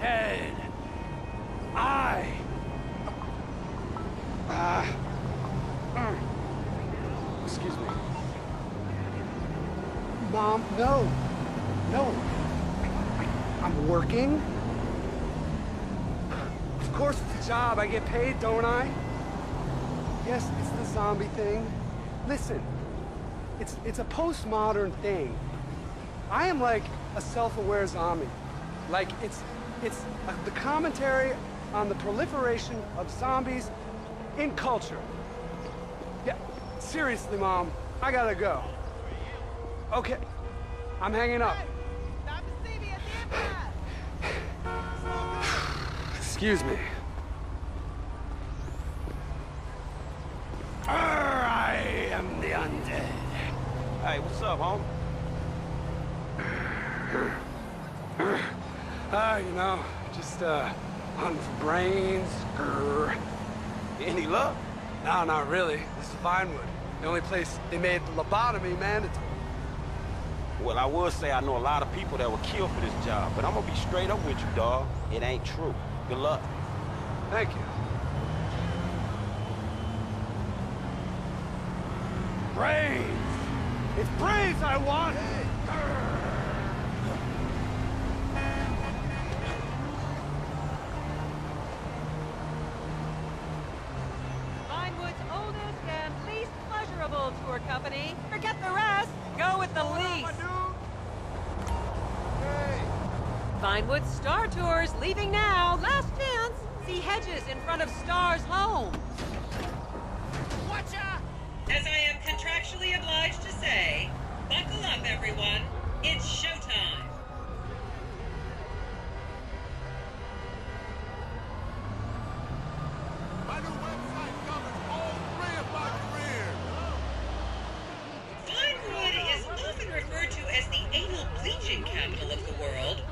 undead. Excuse me. Mom, no. No. I'm working. Of course it's a job. I get paid, don't I? Yes, it's the zombie thing. Listen, it's a postmodern thing. I am like a self-aware zombie. Like, it's the commentary on the proliferation of zombies in culture. Yeah, seriously, Mom, I gotta go. Okay, I'm hanging up. Stop to see me at the impact. Excuse me. I am the undead. Hey, what's up, homie? You know, just, hunting for brains. Grr. Any luck? No, not really. This is Vinewood. The only place they made lobotomy mandatory. Well, I will say I know a lot of people that were killed for this job, but I'm gonna be straight up with you, dawg. It ain't true. Good luck. Thank you. Brains! It's brains I want! Vinewood's oldest and least pleasurable tour company. Forget the rest. Go with the least. Vinewood Star Tours leaving now. Last chance. See hedges in front of Star's home. Watcha! As I am contractually obliged to say, buckle up, everyone. It's showtime. My new website covers all three of my careers. Vinewood is often referred to as the anal bleaching capital of the world.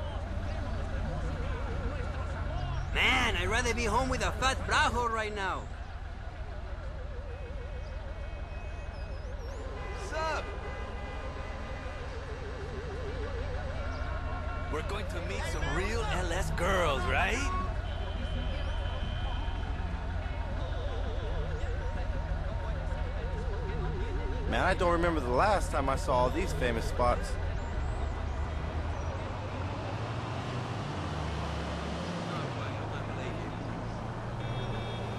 Man, I'd rather be home with a fat brajo right now. What's up? We're going to meet some real LS girls, right? Man, I don't remember the last time I saw all these famous spots.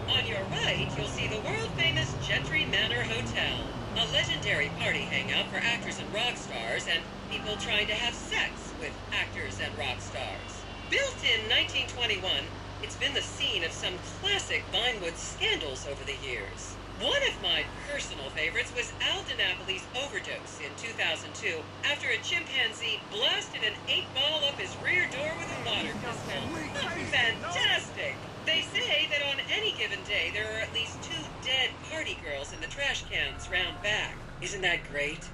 On your right, you'll see the world-famous Gentry Manor Hotel, a legendary party hangout for actors and rock stars and people trying to have sex with actors and rock stars. Built in 1921, it's been the scene of some classic Vinewood scandals over the years. One of my personal favorites was Al DiNapoli's overdose in 2002 after a chimpanzee blasted an 8-ball up his rear door with a water pistol. Fantastic! They say that on any given day there are at least 2 dead party girls in the trash cans round back. Isn't that great?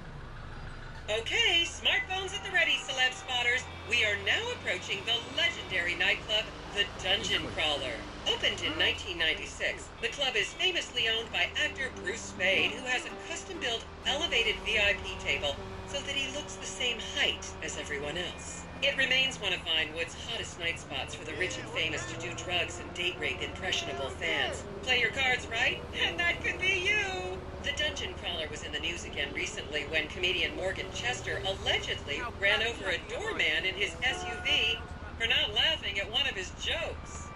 Okay, smartphones at the ready, celeb spotters. We are now approaching the legendary nightclub, the Dungeon Crawler. Opened in 1996, the club is famously owned by actor Bruce Spade, who has a custom-built elevated VIP table so that he looks the same height as everyone else. It remains one of Vinewood's hottest night spots for the rich and famous to do drugs and date rape impressionable fans. Play your cards right, and that could be you! The Dungeon Crawler was in the news again recently when comedian Morgan Chester allegedly ran over a doorman in his SUV for not laughing at one of his jokes.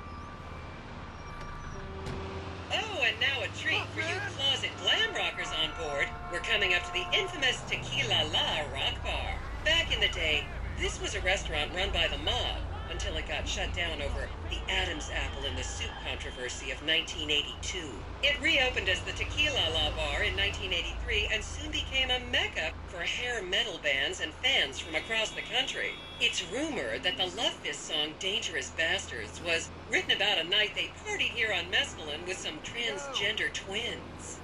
Oh, and now a treat for you closet glam rockers on board. We're coming up to the infamous Tequila La Rock Bar. Back in the day, this was a restaurant run by the mob until it got shut down over the Adam's apple in the soup controversy of 1982. It reopened as the Tequila La Bar in 1983 and soon became a mecca for hair metal bands and fans from across the country. It's rumored that the Love Fist song Dangerous Bastards was written about a night they partied here on Mescaline with some transgender twins.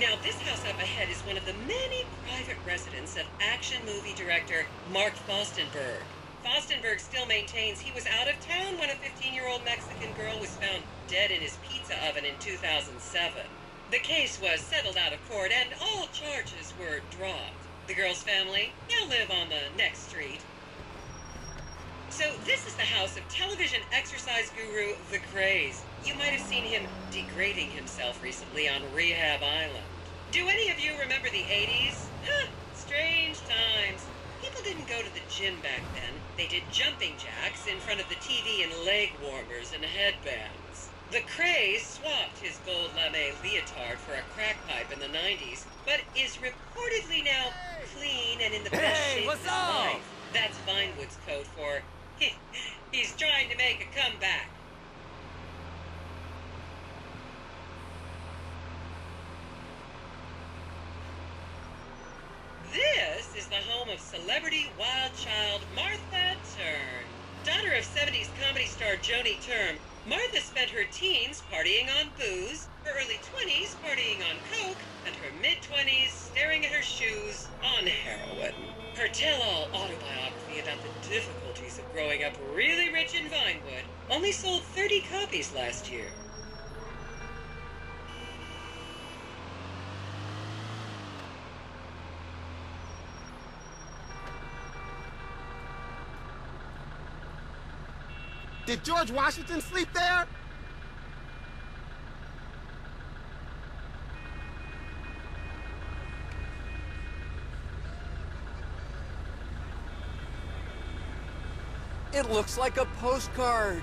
Now, this house up ahead is one of the many private residence of action movie director Mark Fostenberg. Fostenberg still maintains he was out of town when a 15-year-old Mexican girl was found dead in his pizza oven in 2007. The case was settled out of court and all charges were dropped. The girl's family now live on the next street. So this is the house of television exercise guru The Craze. You might have seen him degrading himself recently on Rehab Island. Do any of you remember the 80s? Huh, strange times. People didn't go to the gym back then. They did jumping jacks in front of the TV and leg warmers and headbands. The Craze swapped his gold lame leotard for a crack pipe in the 90s, but is reportedly now clean and in the best shape of his life. That's Vinewood's code for he's trying to make a comeback. This is the home of celebrity wild child Martha Turn. Daughter of 70s comedy star Joni Term, Martha spent her teens partying on booze, her early 20s partying on coke, and her mid-20s staring at her shoes on heroin. Her tell-all autobiography about the difficulties of growing up really rich in Vinewood only sold 30 copies last year. Did George Washington sleep there? It looks like a postcard.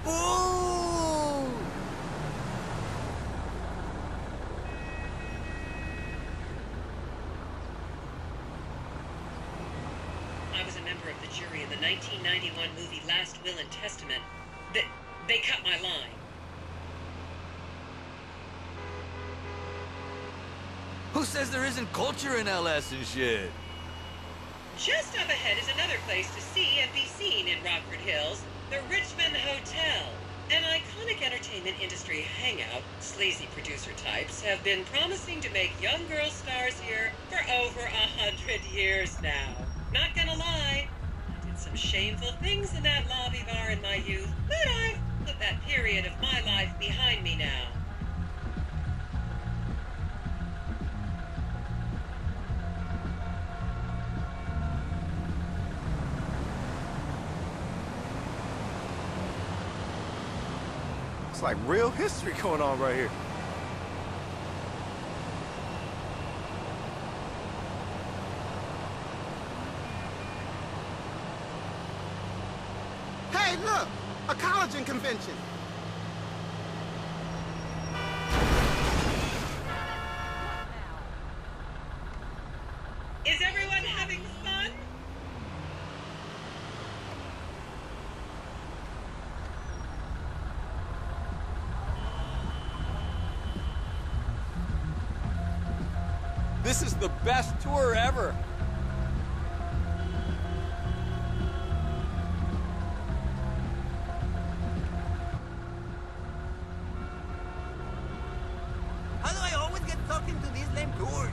Ooh! I was a member of the jury in the 1991 movie Last Will and Testament. They cut my line. Who says there isn't culture in LS and shit? Just up ahead is another place to see and be seen in Rockford Hills, the Richmond Hotel. An iconic entertainment industry hangout, sleazy producer types have been promising to make young girl stars here for over 100 years now. Not gonna lie, I did some shameful things in that lobby bar in my youth, but I've put that period of my life behind me now. It's like real history going on right here. Hey, look! A collagen convention! Is everyone having fun? This is the best tour ever. How do I always get sucked into these lame tours?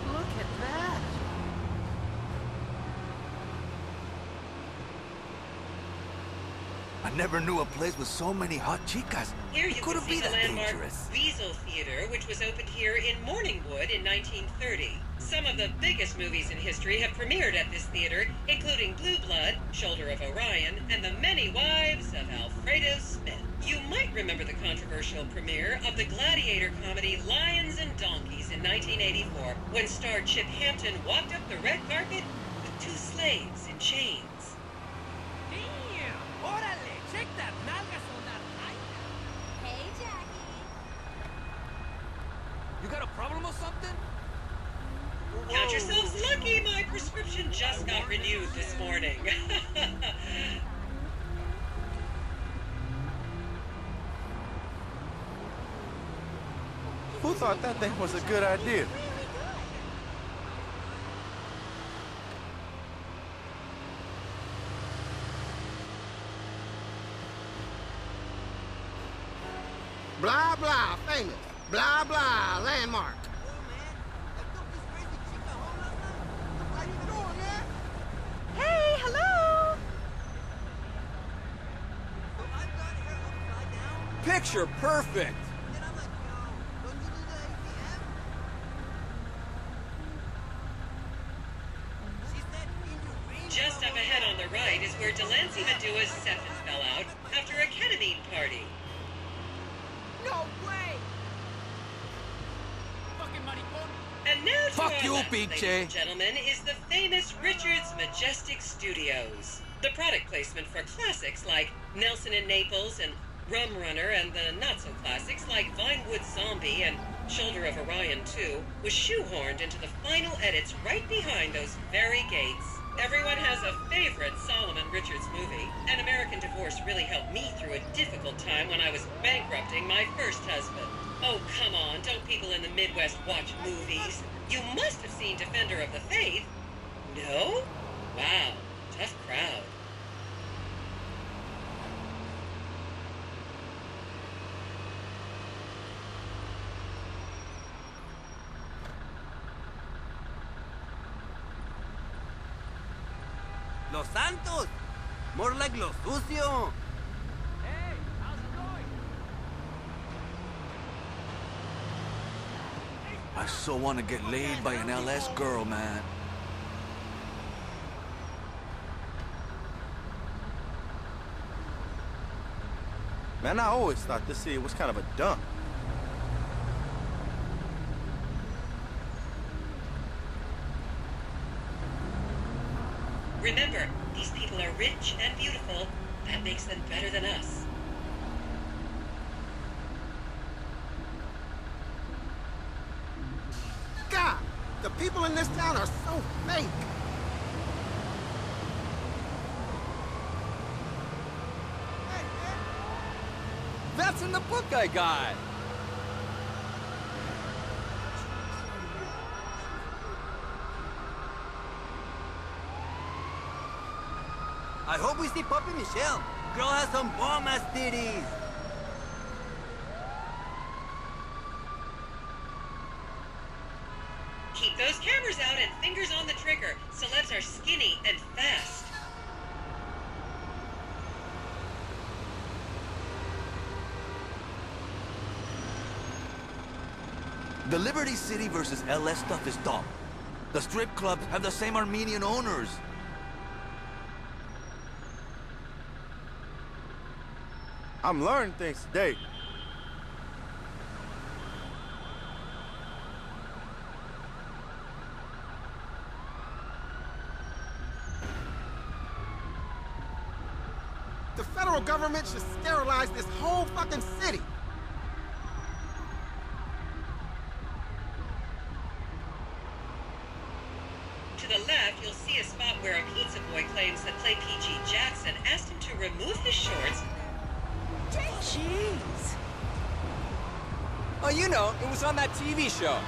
Look at that. I never knew a place with so many hot chicas. Here you It can couldn't see be the that landmark dangerous. Weasel Theater, which was opened here in Morningwood in 1930. Some of the biggest movies in history have premiered at this theater, including Blue Blood, Shoulder of Orion, and The Many Wives of Alfredo Smith. You might remember the controversial premiere of the gladiator comedy Lions and Donkeys in 1984, when star Chip Hampton walked up the red carpet with two slaves in chains. Damn! Órale! Check that nalgas on that height. Hey, Jackie. You got a problem or something? Count yourselves lucky, my prescription just got renewed this morning. Who thought that thing was a good idea? Blah, blah, famous. Blah, blah, landmark. Oh, man. I took this crazy chica home last night. How you doing, man? picture perfect. Just up ahead on the right is where Delancey Madua's seven fell out after a ketamine party. No way! And now to Fuck our you, left, ladies Pinche. and gentlemen, is the famous Richards Majestic Studios. The product placement for classics like Nelson in Naples and Rum Runner, and the not-so-classics like Vinewood Zombie and Shoulder of Orion 2 was shoehorned into the final edits right behind those very gates. Everyone has a favorite Solomon Richards movie. An American Divorce really helped me through a difficult time when I was bankrupting my first husband. Oh, come on, don't people in the Midwest watch movies? You must have seen Defender of the Faith. No? Wow, tough crowd. Los Santos. More like Los Sucio. Hey, how's it going? I so want to get laid by an LS girl, man. Man, I always thought this city was kind of a dump. Remember, these people are rich and beautiful. That makes them better than us. God, the people in this town are so fake. That's in the book I got. I hope we see Puppy Michelle. Girl has some bomb-ass titties. Keep those cameras out and fingers on the trigger. Celebs are skinny and fast. The Liberty City versus LS stuff is dumb. The strip clubs have the same Armenian owners. I'm learning things today. The federal government should sterilize this whole fucking city. To the left, you'll see a spot where a pizza boy claims that Play PG Jackson asked him to remove his shorts. Jeez. Oh, you know, it was on that TV show.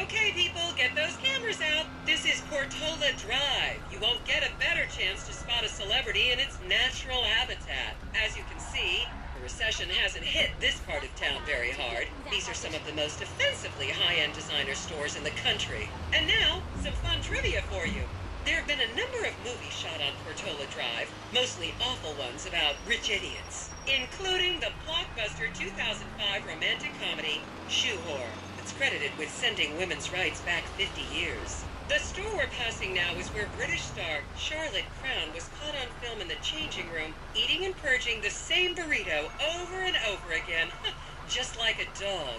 Okay, people, get those cameras out. This is Portola Drive. You won't get a better chance to spot a celebrity in its natural habitat. As you can see, the recession hasn't hit this part of town very hard. These are some of the most offensively high-end designer stores in the country. And now, some fun trivia for you. There have been a number of movies shot on Portola Drive, mostly awful ones about rich idiots, including the blockbuster 2005 romantic comedy, Shoe Whore. It's credited with sending women's rights back 50 years. The store we're passing now is where British star Charlotte Crown was caught on film in the changing room, eating and purging the same burrito over and over again, just like a dog.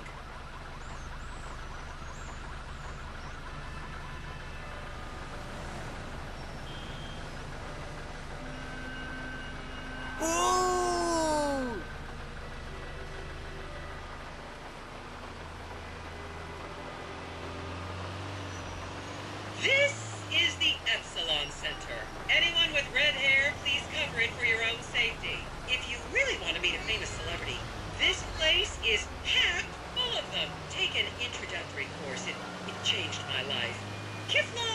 Ooh! This is the Epsilon Center. Anyone with red hair, please cover it for your own safety. If you really want to meet a famous celebrity, this place is packed full of them. Take an introductory course. It changed my life. Kiflon